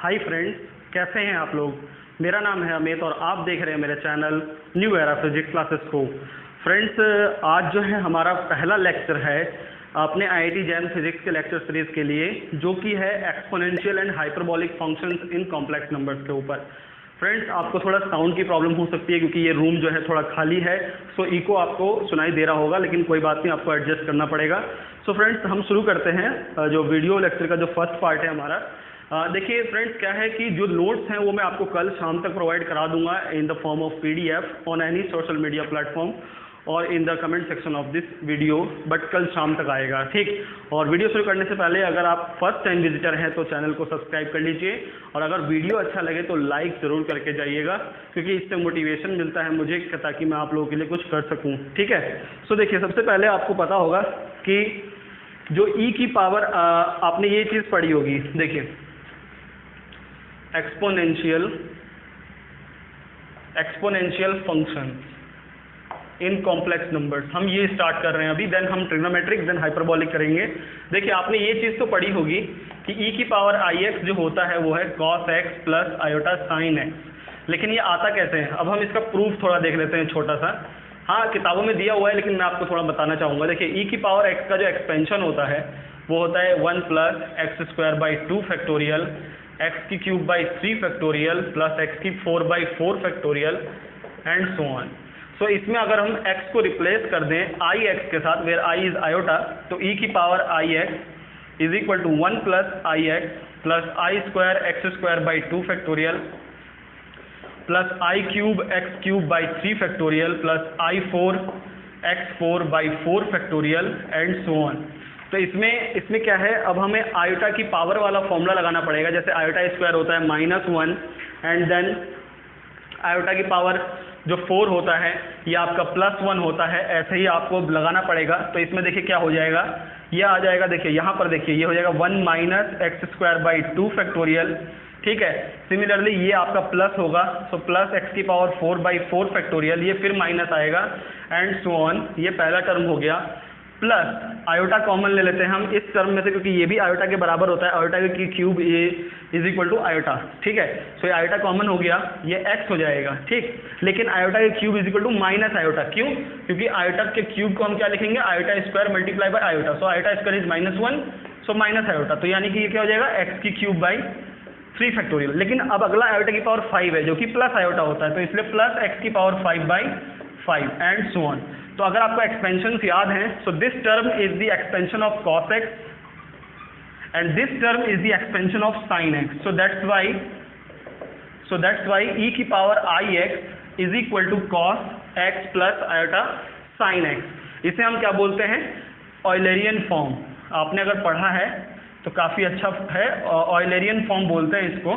Hi friends, कैसे हैं आप लोग। मेरा नाम है अमित और आप देख रहे हैं मेरे channel new era physics classes को। फ्रेंड्स, आज जो है हमारा पहला लेक्चर है अपने आईआईटी जैन फिजिक्स के लेक्चर सीरीज के लिए, जो कि है exponential and hyperbolic functions in complex numbers के ऊपर। फ्रेंड्स, आपको थोड़ा साउंड की प्रॉब्लम हो सकती है क्योंकि ये रूम जो है थोड़ा खाली है, सो इको आपको सुनाई दे रहा होगा, लेकिन कोई बात नहीं, आपको एडजस्ट करना पड़ेगा। सो फ्रेंड्स, हम शुरू करते हैं जो वीडियो लेक्चर का जो फर्स्ट पार्ट है हमारा। देखिए फ्रेंड्स, क्या है कि जो नोट्स हैं वो मैं आपको कल शाम तक प्रोवाइड करा दूंगा in the form of PDF on any social media platform और in the comment section of this video, but कल शाम तक आएगा, ठीक। और वीडियो शुरू करने से पहले अगर आप फर्स्ट टाइम विजिटर हैं तो चैनल को सब्सक्राइब कर लीजिए, और अगर वीडियो अच्छा लगे तो लाइक ज़रूर करके जाइएगा, क्योंकि इससे मोटिवेशन मिलता है मुझे ताकि मैं आप लोगों के लिए कुछ कर सकूं, ठीक है। सो देखिए, सबसे पहले आपको पता होगा कि जो ई की पावर, आपने ये चीज़ पढ़ी होगी, देखिए exponential function in complex numbers, हम ये स्टार्ट कर रहे हैं अभी, देन हम ट्रिग्नोमेट्रिक देन हाइपरबॉलिक करेंगे। देखिए, आपने ये चीज़ तो पढ़ी होगी कि ई की पावर IX जो होता है वो है cos x plus iota sin x, लेकिन ये आता कैसे है। अब हम इसका प्रूफ थोड़ा देख लेते हैं छोटा सा। हाँ, किताबों में दिया हुआ है, लेकिन मैं आपको थोड़ा बताना चाहूँगा। देखिए, ई की पावर x का जो एक्सपेंशन होता है वो होता है 1 plus x square by 2 factorial, x की cube by 3 factorial plus x की 4 by 4 factorial and so on. So इसमें अगर हम x को रिप्लेस कर दें IX के साथ, वेयर I इज आयोटा, तो e की power IX is equal to 1 plus IX plus I square X square by 2 factorial plus I cube X cube by 3 factorial plus I4 x4 by 4 factorial and so on. तो इसमें क्या है, अब हमें iota की power वाला formula लगाना पड़ेगा। जैसे आयोटा स्क्वायर होता है -1 एंड देन आयोटा की पावर जो 4 होता है ये आपका +1 होता है, ऐसे ही आपको लगाना पड़ेगा। तो इसमें देखिए क्या हो जाएगा, ये आ जाएगा, देखिए यहाँ पर देखिए ये हो जाएगा 1 minus x square by 2 factorial, ठीक है। सिमिलरली ये आपका प्लस होगा, सो प्लस एक्स की पावर 4 बाई 4 फैक्टोरियल, ये फिर माइनस आएगा एंड सो ऑन। ये पहला टर्म हो गया, प्लस आयोटा कॉमन ले लेते हैं हम इस टर्म में से, क्योंकि ये भी आयोटा के बराबर होता है, आयोटा की cube A is equal to iota, ठीक है। सो ये आयोटा कॉमन हो गया, ये x हो जाएगा, ठीक। लेकिन आयोटा के cube is equal to minus iota, क्यों? क्योंकि आयोटा के क्यूब को हम क्या लिखेंगे, iota square multiply by iota, so iota square is -1, so minus iota, तो यानी कि ये क्या हो जाएगा, x की क्यूब बाई 3 फैक्टोरियल। लेकिन अब अगला आयोटा की पावर 5 है, जो कि प्लस आयोटा होता है, तो इसलिए प्लस x की power 5 by 5 and so on. तो अगर आपको एक्सपेंशन याद है, सो this term is the expansion of cos x and this term is the expansion of sin x, so that's why e की power IX is equal to cos x plus iota sin x। इसे हम क्या बोलते हैं, ऑयलरियन form. आपने अगर पढ़ा है तो काफ़ी अच्छा है, ऑयलरियन फॉर्म बोलते हैं इसको,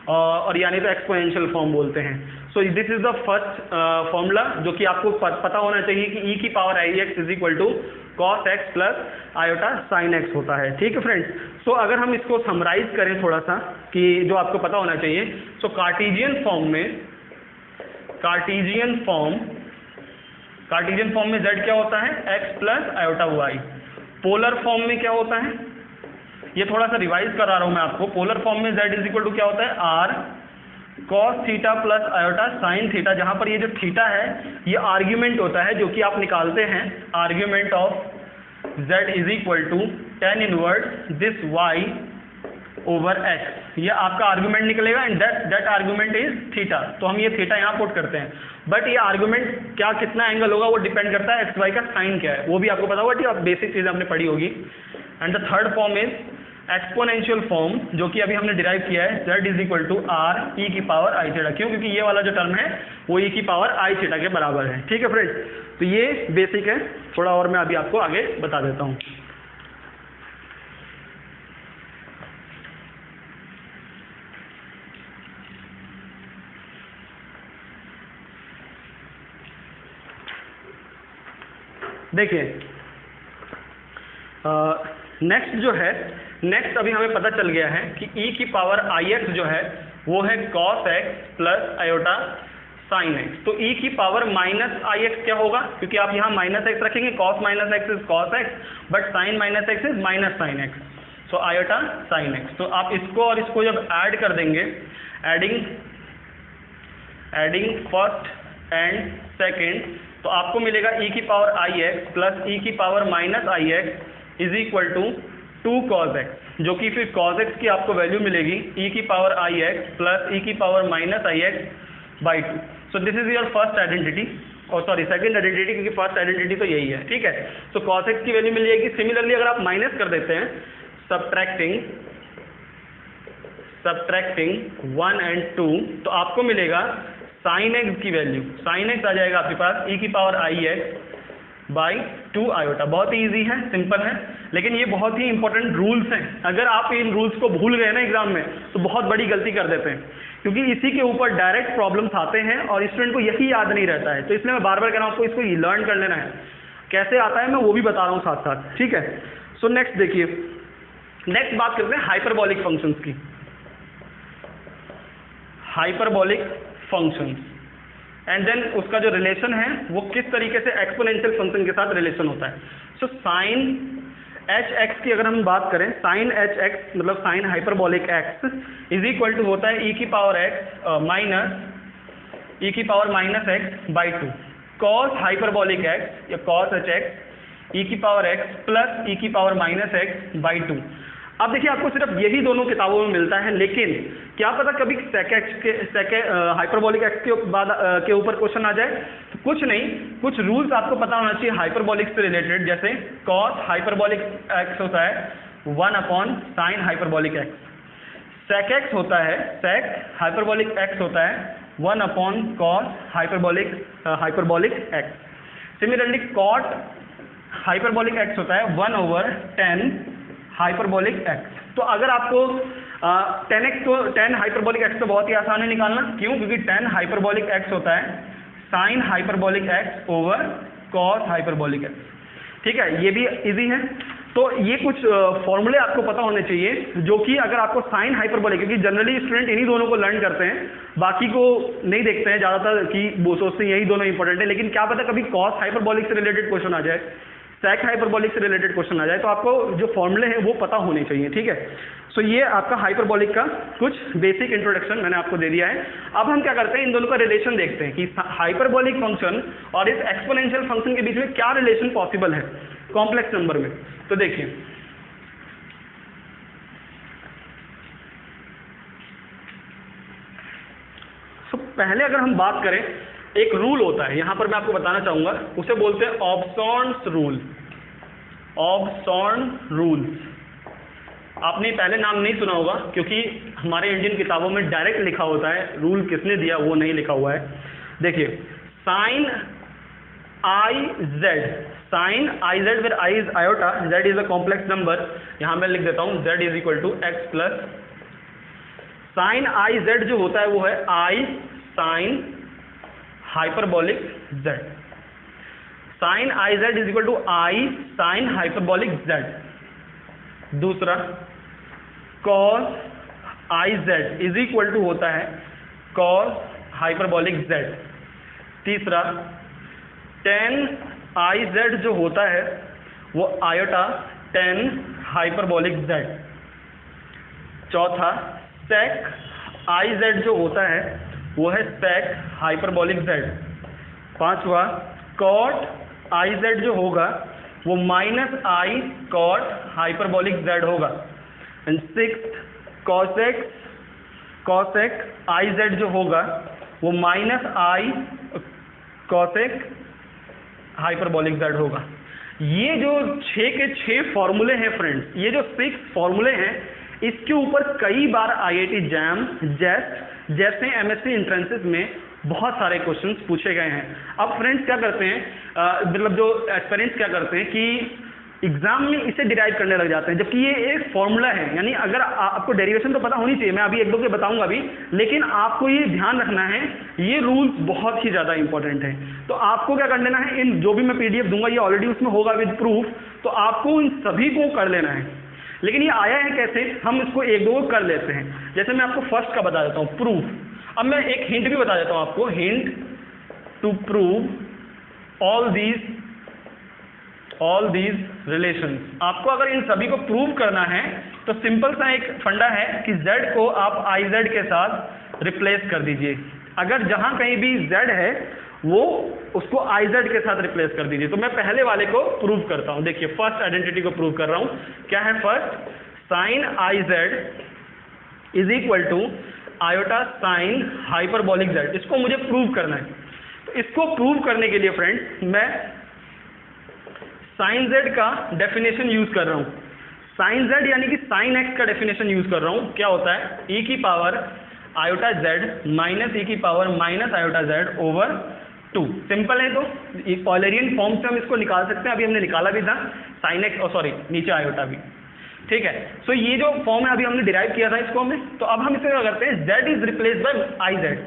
और यानी तो एक्सपोनेंशियल फॉर्म बोलते हैं। So this is the first formula जो कि आपको पता होना चाहिए कि e की power IX is equal to cos x plus iota sin x होता है, ठीक है फ्रेंड्स। सो अगर हम इसको समराइज करें थोड़ा सा कि जो आपको पता होना चाहिए, सो कार्टेशियन फॉर्म में z क्या होता है, x plus iota y। Polar form में क्या होता है, ये थोड़ा सा रिवाइज करा रहा हूं मैं आपको। पोलर फॉर्म में z इज इक्वल टू क्या होता है, r cos theta plus iota sine theta, जहां पर ये जो थीटा है ये आर्ग्यूमेंट होता है जो कि आप निकालते हैं, argument of z is equal to tan inverse this y over x, ये आपका आर्ग्यूमेंट निकलेगा and that argument is theta. तो हम ये थीटा यहाँ पुट करते हैं, बट ये आर्ग्यूमेंट क्या कितना एंगल होगा वो डिपेंड करता है xy का साइन क्या है, वो भी आपको पता होगा, ठीक, बेसिक चीज़ आपने पढ़ी होगी। And the third form is exponential form, जो कि अभी हमने डिराइव किया है, z is equal to r e की पावर i थीटा। क्यों? क्योंकि ये वाला जो टर्म है वो e की पावर i थीटा के बराबर है, ठीक है फ्रेंड्स। तो ये बेसिक है, थोड़ा और मैं अभी आपको आगे बता देता हूँ। देखिए, नेक्स्ट अभी हमें पता चल गया है कि e की पावर IX जो है वो है cos x plus iota sin x। तो e की पावर -IX क्या होगा, क्योंकि आप यहाँ -x रखेंगे, cos -x is cos x but sin -x is -sin x। So iota sine x. तो आप इसको और इसको जब ऐड कर देंगे, एडिंग फर्स्ट एंड सेकेंड, तो आपको मिलेगा e की power I X plus e की power minus I X is equal to 2 cos x, जो कि फिर cos x की आपको वैल्यू मिलेगी e की power I X plus e की power minus I x by 2। So this is your first identity, और सॉरी सेकंड आइडेंटिटी, क्योंकि फर्स्ट आइडेंटिटी तो यही है, ठीक है। सो cos x की वैल्यू मिल जाएगी। सिमिलरली अगर आप माइनस कर देते हैं, सब्ट्रैक्टिंग 1 and 2, तो आपको मिलेगा साइन एक्स की वैल्यू, साइन एक्स आ जाएगा आपके पास e की power I x by 2 iota. बहुत ही ईजी है, सिंपल है, लेकिन ये बहुत ही इंपॉर्टेंट रूल्स हैं। अगर आप इन रूल्स को भूल गए ना एग्जाम में, तो बहुत बड़ी गलती कर देते हैं, क्योंकि इसी के ऊपर डायरेक्ट प्रॉब्लम्स आते हैं और स्टूडेंट को यही याद नहीं रहता है। तो इसलिए मैं बार बार कह रहा हूँ आपको इसको लर्न कर लेना है। कैसे आता है मैं वो भी बता रहा हूँ साथ साथ, ठीक है। सो नेक्स्ट देखिए, नेक्स्ट बात करते हैं हाइपरबॉलिक फंक्शंस की। हाइपरबॉलिक फंक्शंस एंड देन उसका जो रिलेशन है वो किस तरीके से एक्सपोनेंशियल फंक्शन के साथ रिलेशन होता है। सो साइन एच एक्स की अगर हम बात करें, साइन एच एक्स मतलब sine hyperbolic X is equal to होता है e की पावर एक्स माइनस e की power minus X by 2, cos hyperbolic X या कॉस एच एक्स e की पावर एक्स प्लस e की पावर माइनस एक्स बाई 2। अब देखिए आपको सिर्फ यही दोनों किताबों में मिलता है, लेकिन क्या पता कभी हाइपरबॉलिक एक्स के बाद के ऊपर क्वेश्चन आ जाए। तो कुछ नहीं, कुछ रूल्स आपको पता होना चाहिए हाइपरबॉलिक से रिलेटेड, जैसे कॉस हाइपरबॉलिक एक्स होता है 1 upon sine hyperbolic X, sec X होता है, सेक हाइपरबॉलिक एक्स होता है 1 upon cos hyperbolic X. Similarly cot hyperbolic X होता है 1 ओवर 10 हाइपरबॉलिक एक्स। तो अगर आपको 10x तो 10 हाइपरबॉलिक एक्स तो बहुत ही आसान है निकालना, क्यों? क्योंकि 10 हाइपरबॉलिक एक्स होता है sign hyperbolic x over cos hyperbolic x, ठीक है, ये भी इजी है। तो ये कुछ फॉर्मूले आपको पता होने चाहिए, जो कि अगर आपको साइन हाइपरबॉलिक, क्योंकि जनरली स्टूडेंट इन्हीं दोनों को लर्न करते हैं, बाकी को नहीं देखते हैं ज़्यादातर कि वो सोचते हैं यही दोनों इंपॉर्टेंट है, लेकिन क्या पता कभी कॉस हाइपरबॉलिक से रिलेटेड क्वेश्चन आ जाए, सेक हाइपरबॉलिक से रिलेटेड क्वेश्चन आ जाए, तो आपको जो फॉर्मूले हैं वो पता होने चाहिए, ठीक है। सो ये आपका हाइपरबॉलिक का कुछ बेसिक इंट्रोडक्शन मैंने आपको दे दिया है। अब हम क्या करते हैं, इन दोनों का रिलेशन देखते हैं कि हाइपरबॉलिक फंक्शन और इस एक्सपोनेंशियल फंक्शन के बीच में क्या रिलेशन पॉसिबल है कॉम्प्लेक्स नंबर में। तो देखिए, तो पहले अगर हम बात करें, एक रूल होता है यहां पर मैं आपको बताना चाहूंगा, उसे बोलते हैं ऑब्सॉर्न्स रूल। ऑब्सॉर्न रूल आपने पहले नाम नहीं सुना होगा, क्योंकि हमारे इंडियन किताबों में डायरेक्ट लिखा होता है, रूल किसने दिया वो नहीं लिखा हुआ है। देखिए, sine i z, sine i z where i is iota, z is a complex number, यहां मैं लिख देता हूं z is equal to x plus sine i z जो होता है वो है i sine hyperbolic z. Sine i z is equal to i sine hyperbolic z. दूसरा, cos i z is equal to होता है कॉस हाइपरबॉलिक जेड। तीसरा, tan i z जो होता है वो आयोटा टेन हाइपरबॉलिक जेड। चौथा, सेक आई जेड जो होता है वो है सेक हाइपरबॉलिक जेड। पांचवा, कॉट आई जेड जो होगा वो minus i cot hyperbolic z होगा। And sixth, cosec i z जो होगा वो minus i cosec hyperbolic z होगा। ये जो 6 के 6 फॉर्मूले हैं फ्रेंड्स, ये जो 6 फॉर्मूले हैं, इसके ऊपर कई बार IIT जैम जैसे MSc एंट्रेंसेस में बहुत सारे क्वेश्चंस पूछे गए हैं। अब फ्रेंड्स क्या करते हैं, मतलब जो एस्पिरेंट्स क्या करते हैं कि एग्जाम में इसे डिराइव करने लग जाते हैं, जबकि ये एक फॉर्मूला है। यानी अगर आपको डेरिवेशन तो पता होनी चाहिए, मैं अभी एक दो के बताऊंगा भी, लेकिन आपको ये ध्यान रखना है ये रूल्स बहुत ही ज़्यादा इंपॉर्टेंट है। तो आपको क्या कर लेना है, इन जो भी मैं PDF दूंगा ये ऑलरेडी उसमें होगा विद प्रूफ, तो आपको इन सभी को कर लेना है। लेकिन ये आया है कैसे, हम इसको एक दो कर लेते हैं। जैसे मैं आपको फर्स्ट का बता देता हूँ, प्रूफ। अब मैं एक हिंट भी बता देता हूँ आपको, hint to prove all these all these relations. आपको अगर इन सभी को प्रूव करना है तो सिंपल सा एक फंडा है कि z को आप iz के साथ रिप्लेस कर दीजिए। अगर जहां कहीं भी z है वो उसको iz के साथ रिप्लेस कर दीजिए। तो मैं पहले वाले को प्रूव करता हूं। देखिए फर्स्ट आइडेंटिटी को प्रूव कर रहा हूं। क्या है first? Sine iz is equal to iota sine hyperbolic z। इसको मुझे प्रूव करना है। तो इसको प्रूव करने के लिए फ्रेंड्स मैं साइन z का डेफिनेशन यूज कर रहा हूं। साइन z यानी कि साइन x का डेफिनेशन यूज कर रहा हूं। क्या होता है? e की power iota z minus e की power minus iota z over 2। Simple है। तो पॉलरियन फॉर्म से हम इसको निकाल सकते हैं। अभी हमने निकाला भी था साइन x, और सॉरी नीचे आयोटा भी, ठीक है। सो ये जो फॉर्म है अभी हमने डिराइव किया था इसको में, तो अब हम इसे क्या करते हैं? z is replace bye I Z.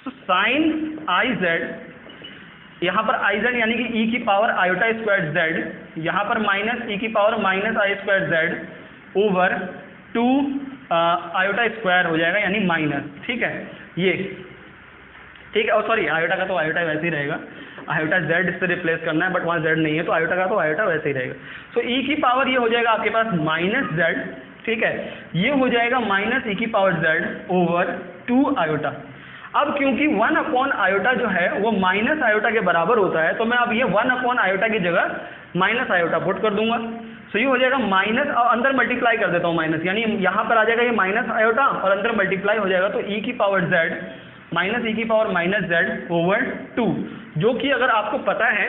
So sine i Z, यहाँ पर आई जेड यानी कि e की पावर आयोटा स्क्वायर z, यहाँ पर माइनस e की power minus i square z over 2 iota square हो जाएगा यानी माइनस, ठीक है। ये ठीक है, और सॉरी आयोटा का तो आयोटा वैसे ही रहेगा, आयोटा z से रिप्लेस करना है, बट वहाँ z नहीं है तो आयोटा का तो आयोटा वैसे ही रहेगा। सो e की पावर ये हो जाएगा आपके पास माइनस z, ठीक है। ये हो जाएगा माइनस e की पावर z ओवर 2 आयोटा। अब क्योंकि 1 अपॉन आयोटा जो है वो माइनस आयोटा के बराबर होता है, तो मैं अब ये 1 अपॉन आयोटा की जगह माइनस आयोटा पुट कर दूंगा। सो ये हो जाएगा माइनस, और अंदर मल्टीप्लाई कर देता हूँ माइनस, यानी यहाँ पर आ जाएगा ये माइनस आयोटा और अंदर मल्टीप्लाई हो जाएगा, तो e की पावर z माइनस e की पावर माइनस z ओवर 2, जो कि अगर आपको पता है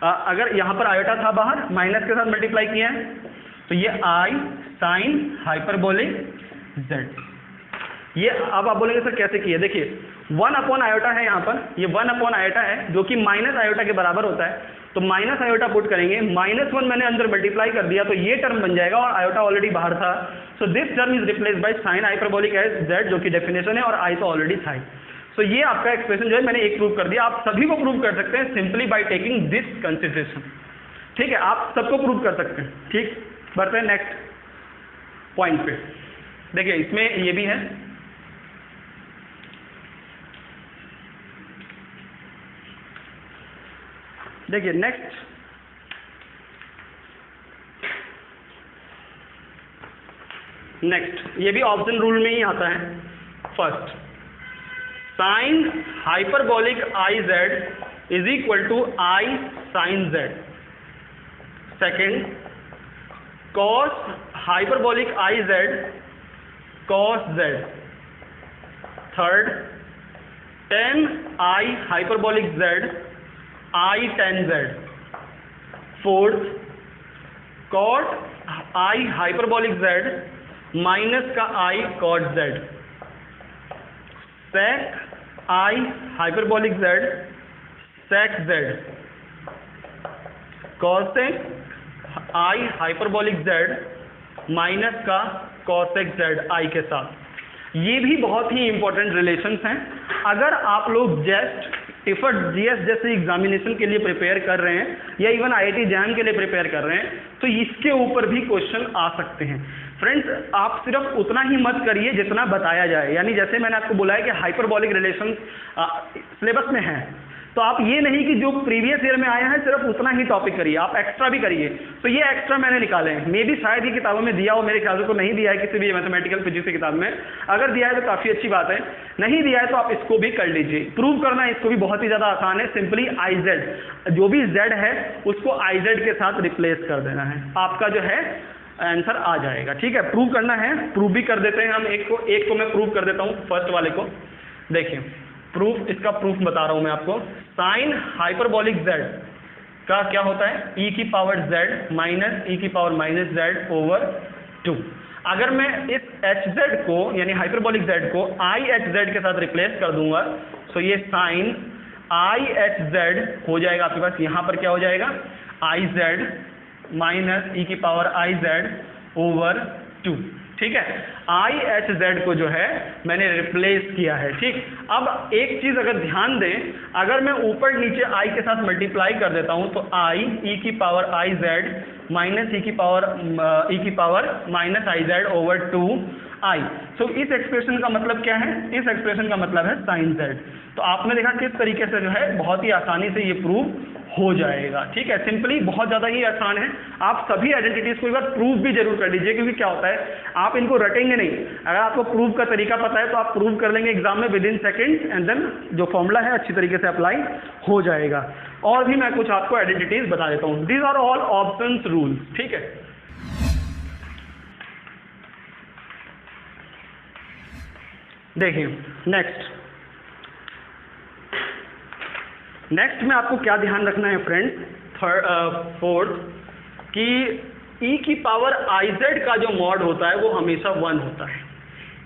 अगर यहाँ पर आयोटा था बाहर, माइनस के साथ मल्टीप्लाई किया है, तो ये आई साइन हाइपरबोलिक z। ये अब आप बोलेंगे सर कैसे किया? देखिए 1 अपॉन आयोटा है यहाँ पर, ये 1 अपॉन आयोटा है जो कि माइनस आयोटा के बराबर होता है, तो माइनस आयोटा पुट करेंगे, -1 मैंने अंदर मल्टीप्लाई कर दिया तो ये टर्म बन जाएगा, और आयोटा ऑलरेडी बाहर था। So this term is replace by sine hyperbolic as z, जो कि डेफिनेशन है, और आई तो ऑलरेडी था। सो ये आपका एक्सप्रेशन जो है मैंने एक प्रूव कर दिया। आप सभी को प्रूव कर सकते हैं simply by taking this consideration, ठीक है। आप सबको प्रूव कर सकते हैं, ठीक। बढ़ते हैं नेक्स्ट पॉइंट पे। देखिए इसमें ये भी है, देखिए नेक्स्ट ये भी ऑप्शन रूल में ही आता है। First sine hyperbolic i z is equal to i sine z. Second cos hyperbolic i z cos z. Third tan i hyperbolic z i tan z. Fourth cot i hyperbolic z minus का i cot z. Sec i hyperbolic z sec z. Cosec i hyperbolic z minus का cosec z i के साथ। ये भी बहुत ही important relations हैं। अगर आप लोग जस्ट टिफट जीएस जैसे एग्जामिनेशन के लिए प्रिपेयर कर रहे हैं या इवन आईआईटी जैम के लिए प्रिपेयर कर रहे हैं, तो इसके ऊपर भी क्वेश्चन आ सकते हैं। फ्रेंड्स आप सिर्फ उतना ही मत करिए जितना बताया जाए, यानी जैसे मैंने आपको बोला है कि हाइपरबोलिक रिलेशन सिलेबस में है, तो आप ये नहीं कि जो प्रीवियस ईयर में आया है सिर्फ उतना ही टॉपिक करिए, आप एक्स्ट्रा भी करिए। तो ये एक्स्ट्रा मैंने निकाले हैं, मे भी शायद ये किताबों में दिया हो, मेरे ख्याल से तो नहीं दिया है किसी भी मैथमेटिकल फिजिक्स की किताब में। अगर दिया है तो काफ़ी अच्छी बात है, नहीं दिया है तो आप इसको भी कर लीजिए। प्रूव करना इसको भी बहुत ही ज़्यादा आसान है। सिंपली आई जेड, जो भी जेड है उसको आई जेड के साथ रिप्लेस कर देना है, आपका जो है आंसर आ जाएगा। ठीक है, प्रूव करना है, प्रूव भी कर देते हैं हम। एक को मैं प्रूव कर देता हूँ, फर्स्ट वाले को। देखिए प्रूफ, इसका प्रूफ बता रहा हूँ मैं आपको। साइन हाइपरबोलिक z का क्या होता है? e की पावर z माइनस e की पावर माइनस z ओवर 2। अगर मैं इस hz को यानी हाइपरबोलिक z को ihz के साथ रिप्लेस कर दूंगा, तो ये साइन ihz हो जाएगा आपके पास। यहाँ पर क्या हो जाएगा? iz माइनस e की पावर iz ओवर 2। ठीक है, ihz को जो है मैंने रिप्लेस किया है। ठीक, अब एक चीज अगर ध्यान दें, अगर मैं ऊपर नीचे i के साथ मल्टीप्लाई कर देता हूं तो i e की पावर iz माइनस e की power minus iz over 2i। तो इस एक्सप्रेशन का मतलब क्या है? इस एक्सप्रेशन का मतलब है साइन z। तो आपने देखा किस तरीके से जो है बहुत ही आसानी से ये प्रूव हो जाएगा। ठीक है, सिंपली बहुत ज़्यादा ही आसान है। आप सभी आइडेंटिटीज़ को एक बार प्रूव भी जरूर कर लीजिए, क्योंकि क्या होता है आप इनको रटेंगे नहीं। अगर आपको प्रूव का तरीका पता है तो आप प्रूव कर लेंगे एग्जाम में within second, and then जो फॉर्मूला है अच्छी तरीके से अप्लाई हो जाएगा। और भी मैं कुछ आपको आइडेंटिटीज़ बता देता हूँ। These are all options rules. ठीक है, देखिए नेक्स्ट में आपको क्या ध्यान रखना है फ्रेंड, फोर्थ, कि e की पावर iz का जो मॉड होता है वो हमेशा 1 होता है।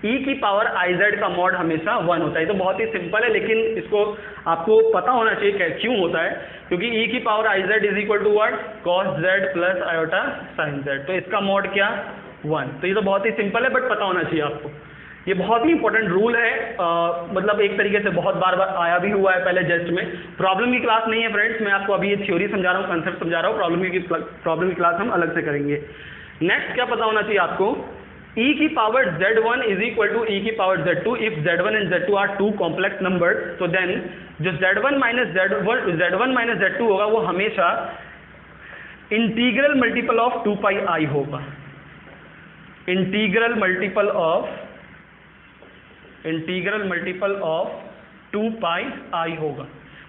e की पावर iz का मॉड हमेशा 1 होता है। तो बहुत ही सिंपल है, लेकिन इसको आपको पता होना चाहिए क्यों होता है, क्योंकि e की power iz is equal to what, cos z plus iota sin z। तो इसका मॉड क्या, 1। तो ये तो बहुत ही सिंपल है, बट पता होना चाहिए आपको। ये बहुत ही इंपॉर्टेंट रूल है, मतलब एक तरीके से बहुत बार आया भी हुआ है पहले जस्ट में। प्रॉब्लम की क्लास नहीं है फ्रेंड्स, मैं आपको अभी ये थ्योरी समझा रहा हूँ, कंसेप्ट समझा रहा हूँ। प्रॉब्लम की क्लास हम अलग से करेंगे। नेक्स्ट क्या पता होना चाहिए आपको, e की power z1 is equal to e की power z2 if z1 and z2 are two complex number. तो देन जो z1 माइनस z2 होगा वो हमेशा integral multiple of 2 pi i होगा। Integral multiple of 2 pi i होगा।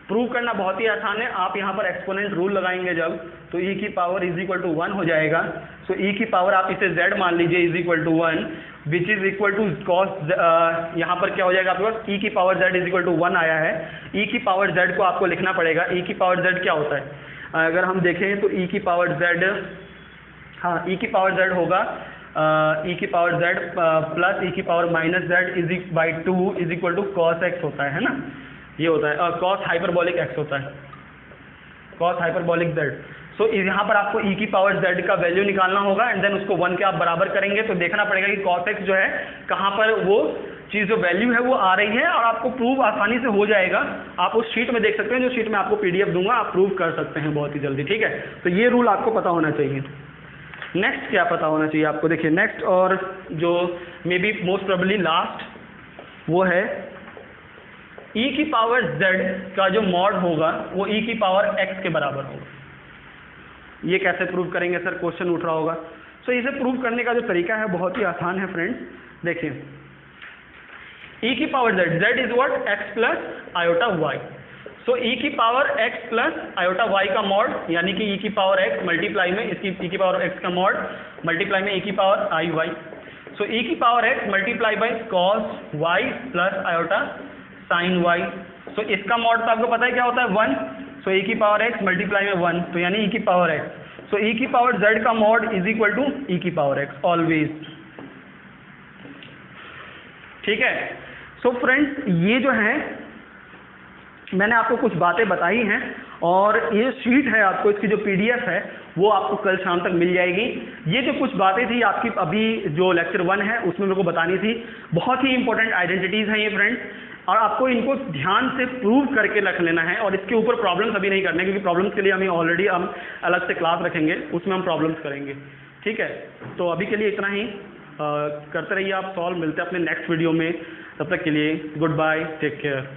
Prove करना बहुत ही आसान है। आप यहाँ पर एक्सपोनेंट रूल लगाएंगे जब, तो e की पावर इज इक्वल टू 1 हो जाएगा। सो e की पावर आप इसे z मान लीजिए is equal to 1, which is equal to cos, यहाँ पर क्या हो जाएगा आपके पास, e की power z is equal to 1 आया है। e की पावर z को आपको लिखना पड़ेगा। e की पावर z क्या होता है, अगर हम देखें तो e की पावर z, हाँ e की पावर z होगा e की पावर z प्लस e की power minus z is by 2 is equal to cos x होता है ना, ये होता है कॉस हाइपरबॉलिक x होता है, कॉस हाइपरबॉलिक z। सो यहाँ पर आपको e की पावर z का वैल्यू निकालना होगा, एंड देन उसको 1 के आप बराबर करेंगे। तो देखना पड़ेगा कि कॉस x जो है कहाँ पर वो चीज़ जो वैल्यू है वो आ रही है, और आपको प्रूव आसानी से हो जाएगा। आप उस शीट में देख सकते हैं, जो शीट में आपको PDF दूंगा, आप प्रूव कर सकते हैं बहुत ही जल्दी। ठीक है, तो ये रूल आपको पता होना चाहिए। नेक्स्ट क्या पता होना चाहिए आपको, देखिए नेक्स्ट और जो may be most probably last, वो है e की पावर z का जो मॉड होगा वो e की पावर x के बराबर होगा। ये कैसे प्रूव करेंगे सर, क्वेश्चन उठ रहा होगा। सो इसे प्रूव करने का जो तरीका है बहुत ही आसान है फ्रेंड्स। देखिए e की power z is what, x plus iota y। So e की power x plus iota y का मॉड, यानी कि e की पावर x मल्टीप्लाई में इसकी e की पावर x का मॉड मल्टीप्लाई में e की power i y। So e की power x multiply by cos y plus iota sine y। सो इसका मॉड तो आपको पता है क्या होता है, 1। सो e की पावर x मल्टीप्लाई में 1, तो यानी e की पावर x। सो e की पावर z का mod is equal to e की पावर x ऑलवेज। ठीक है, सो फ्रेंड्स ये जो है मैंने आपको कुछ बातें बताई हैं, और ये शीट है आपको, इसकी जो PDF है वो आपको कल शाम तक मिल जाएगी। ये जो कुछ बातें थी आपकी अभी जो लेक्चर 1 है उसमें मेरे को बतानी थी। बहुत ही इंपॉर्टेंट आइडेंटिटीज़ हैं ये फ्रेंड्स, और आपको इनको ध्यान से प्रूव करके रख लेना है, और इसके ऊपर प्रॉब्लम्स अभी नहीं करने, क्योंकि प्रॉब्लम्स के लिए हमें ऑलरेडी हम अलग से क्लास रखेंगे, उसमें हम प्रॉब्लम्स करेंगे। ठीक है, तो अभी के लिए इतना ही। करते रहिए आप सॉल्व, मिलते हैं अपने नेक्स्ट वीडियो में। तब तक के लिए गुड बाय, टेक केयर।